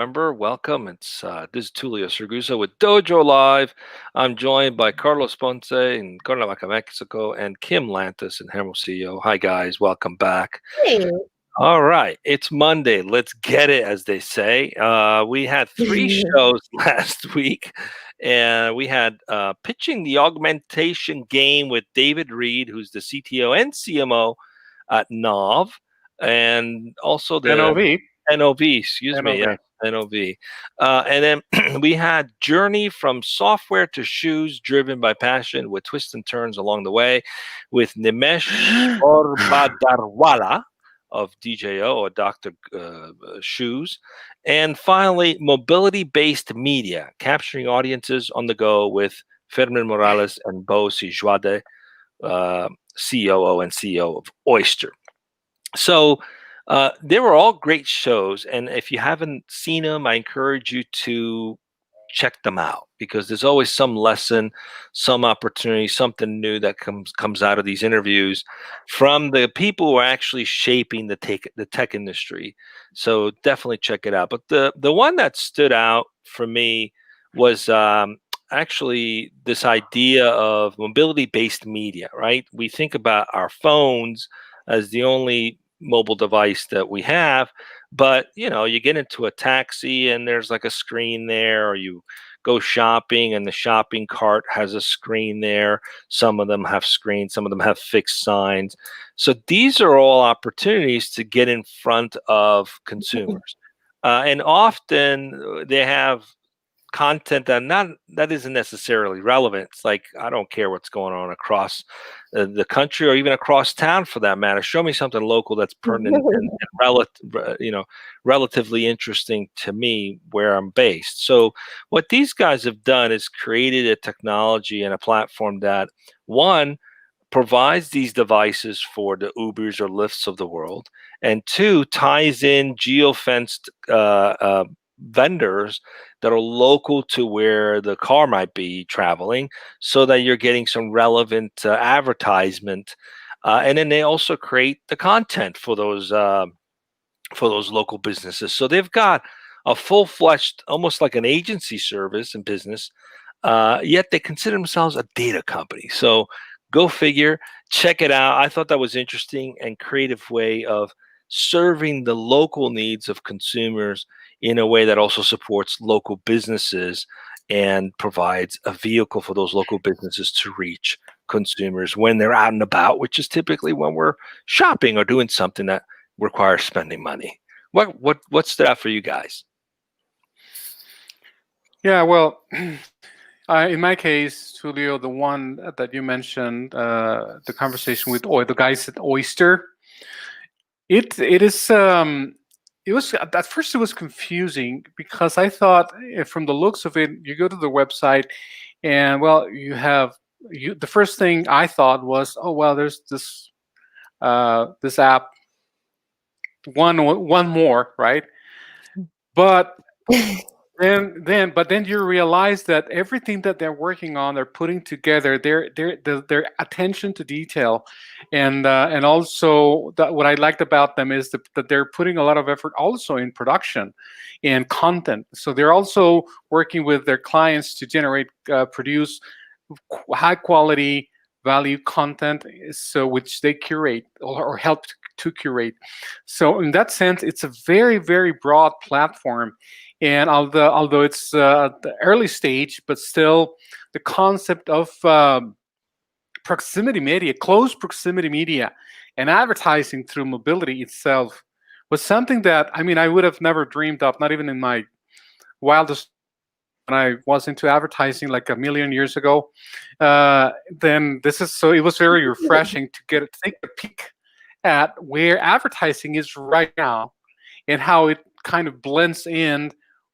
member, welcome. It's this is Tulio Serguso with Dojo Live. I'm joined by Carlos Ponce in Cuernavaca, Mexico, and Kim Lantis in Hermosillo. Hi, guys. Welcome back. Hey. All right, it's Monday. Let's get it, as they say. We had three shows last week, and we had pitching the augmentation game with David Reid, who's the CTO and CMO at NOV, and also the NOV. NOV, excuse me, yeah, NOV. And then we had Journey from Software to Shoes, Driven by Passion, with twists and turns along the way, with Nimesh Porbandarwalla of DJO or Dr. Shoes. And finally, mobility-based media, capturing audiences on the go with Fermin Morales and Bo Sijuade, COO and CEO of Oyster. So they were all great shows, and if you haven't seen them, I encourage you to check them out, because there's always some lesson, some opportunity, something new that comes out of these interviews from the people who are actually shaping the tech industry. So definitely check it out. But the one that stood out for me was actually this idea of mobility-based media, right? We think about our phones as the only mobile device that we have, but you get into a taxi and there's like a screen there, or you go shopping and the shopping cart has a screen there. Some of them have screens, some of them have fixed signs. So these are all opportunities to get in front of consumers, and often they have content that isn't necessarily relevant. It's like, I don't care what's going on across the country, or even across town for that matter. Show me something local that's pertinent and relatively interesting to me where I'm based. So what these guys have done is created a technology and a platform that, one, provides these devices for the Ubers or Lyfts of the world, and two, ties in geofenced vendors that are local to where the car might be traveling, so that you're getting some relevant advertisement, and then they also create the content for those local businesses. So they've got a full-fledged, almost like an agency service and business, yet they consider themselves a data company. So go figure, check it out. I thought that was interesting and creative way of serving the local needs of consumers in a way that also supports local businesses and provides a vehicle for those local businesses to reach consumers when they're out and about, which is typically when we're shopping or doing something that requires spending money. What stood out for you guys? Yeah, well, in my case, Tulio, the one that you mentioned, the conversation with the guys at Oyster, it was at first it was confusing, because I thought, from the looks of it, you go to the website and, well, the first thing I thought was, oh, well, there's this app, one more, right? But then you realize that everything that they're working on, they're putting together, their attention to detail, and also what I liked about them is that they're putting a lot of effort also in production and content. So they're also working with their clients to produce high quality value content, so which they curate or help to curate. So in that sense, it's a very, very broad platform. And although it's the early stage, but still the concept of proximity media, close proximity media, and advertising through mobility itself was something that, I would have never dreamed of, not even in my wildest, when I was into advertising like a million years ago. Then it was very refreshing to take a peek at where advertising is right now, and how it kind of blends in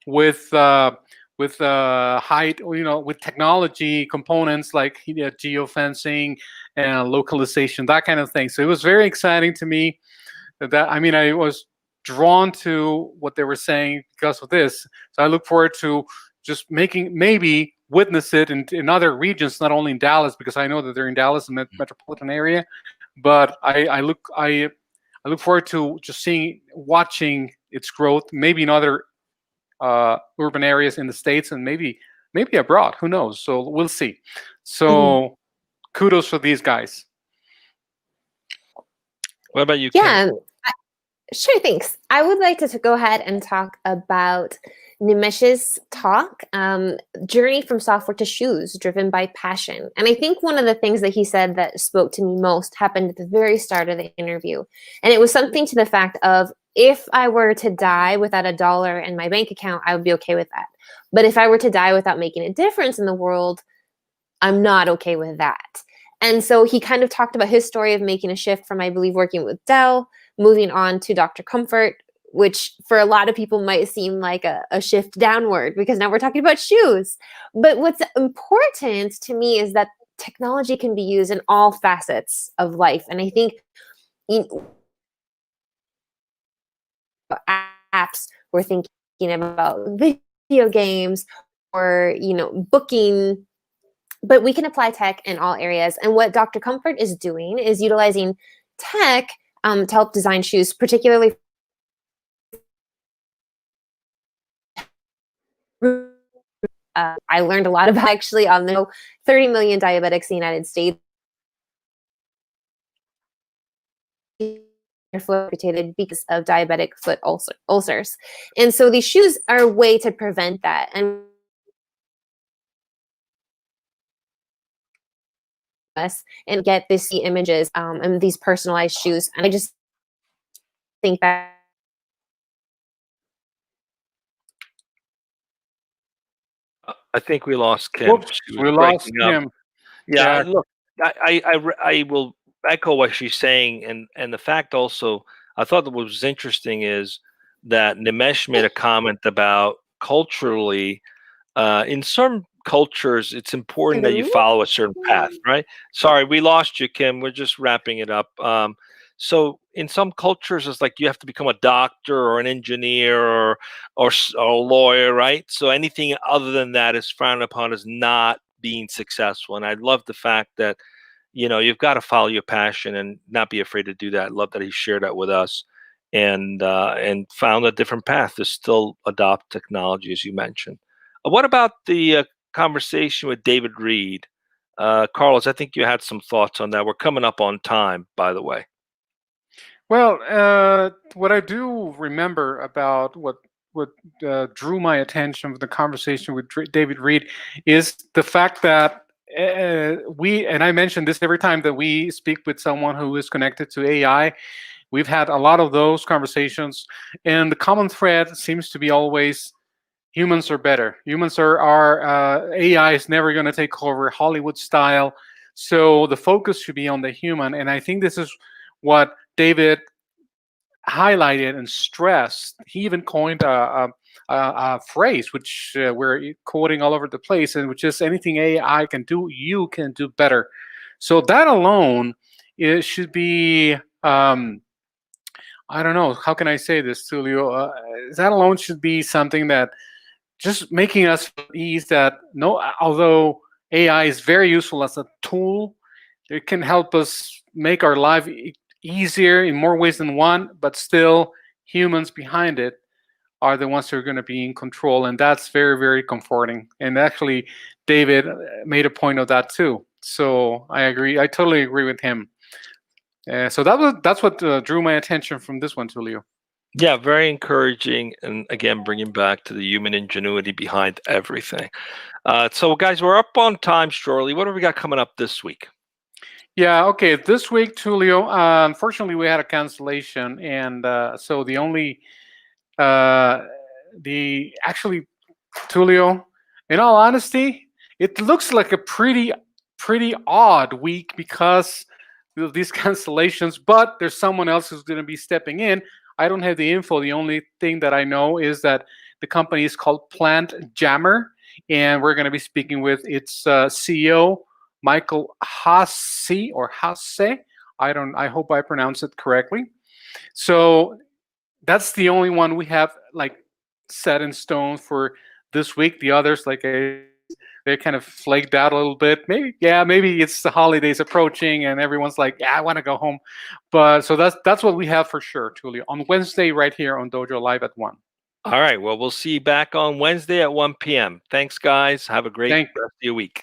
with height, with technology components like geofencing and localization, that kind of thing. So it was very exciting to me. I was drawn to what they were saying because of this. So I look forward to just maybe witness it in other regions, not only in Dallas, because I know that they're in Dallas, the metropolitan area. But I look forward to just watching its growth, maybe in other urban areas in the States and maybe abroad. Who knows? So we'll see. So kudos for these guys. What about you, Kim? Yeah, sure, thanks. I would like to go ahead and talk about Nimesh's talk, Journey from Software to Shoes, Driven by Passion. And I think one of the things that he said that spoke to me most happened at the very start of the interview. And it was something to the fact of, if I were to die without $1 in my bank account, I would be okay with that. But if I were to die without making a difference in the world, I'm not okay with that. And so he kind of talked about his story of making a shift from, I believe, working with Dell, moving on to Dr. Comfort, which for a lot of people might seem like a shift downward, because now we're talking about shoes. But what's important to me is that technology can be used in all facets of life. And I think apps, we're thinking about video games or booking, but we can apply tech in all areas. And what Dr. Comfort is doing is utilizing tech to help design shoes, particularly I learned a lot about actually on the 30 million diabetics in the United States because of diabetic foot ulcers. And so these shoes are a way to prevent that. And get these images and these personalized shoes. And I just think that I think we lost Kim. Whoops, we lost Kim. Yeah, look, I will echo what she's saying, and the fact also, I thought that what was interesting is that Nimesh made a comment about culturally, in some cultures, it's important that you follow a certain path, right? Sorry, we lost you, Kim. We're just wrapping it up. So in some cultures, it's like you have to become a doctor or an engineer or a lawyer, right? So anything other than that is frowned upon as not being successful. And I love the fact that, you've got to follow your passion and not be afraid to do that. I love that he shared that with us and found a different path to still adopt technology, as you mentioned. What about the conversation with David Reid? Carlos, I think you had some thoughts on that. We're coming up on time, by the way. Well, what I do remember about what drew my attention with the conversation with David Reid is the fact that and I mention this every time that we speak with someone who is connected to AI, we've had a lot of those conversations, and the common thread seems to be always humans are better. Humans are AI is never going to take over Hollywood style. So the focus should be on the human. And I think this is what David highlighted and stressed. He even coined a phrase, which we're quoting all over the place, and which is anything AI can do, you can do better. So that alone, it should be, I don't know, how can I say this, Tulio? That alone should be something that just making us ease that although AI is very useful as a tool, it can help us make our life easier in more ways than one, but still humans behind it are the ones who are going to be in control, and that's very, very comforting. And actually, David made a point of that too. So I agree. I totally agree with him. So that's what drew my attention from this one, Tulio. Yeah, very encouraging, and again, bringing back to the human ingenuity behind everything. So, guys, we're up on time shortly. What have we got coming up this week? Yeah, okay. This week, Tulio, unfortunately, we had a cancellation, and so the only, actually, Tulio, in all honesty, it looks like a pretty odd week because of these cancellations, but there's someone else who's going to be stepping in. I don't have the info. The only thing that I know is that the company is called Plant Jammer, and we're going to be speaking with its CEO, Michael Hasse or Hasse. I hope I pronounce it correctly. So that's the only one we have like set in stone for this week. The others, like they're kind of flaked out a little bit. Maybe it's the holidays approaching and everyone's like, yeah, I want to go home. But so that's what we have for sure, Tulio, on Wednesday right here on Dojo Live at 1. All right. Well, we'll see you back on Wednesday at 1 p.m. Thanks, guys. Have a great rest of your week.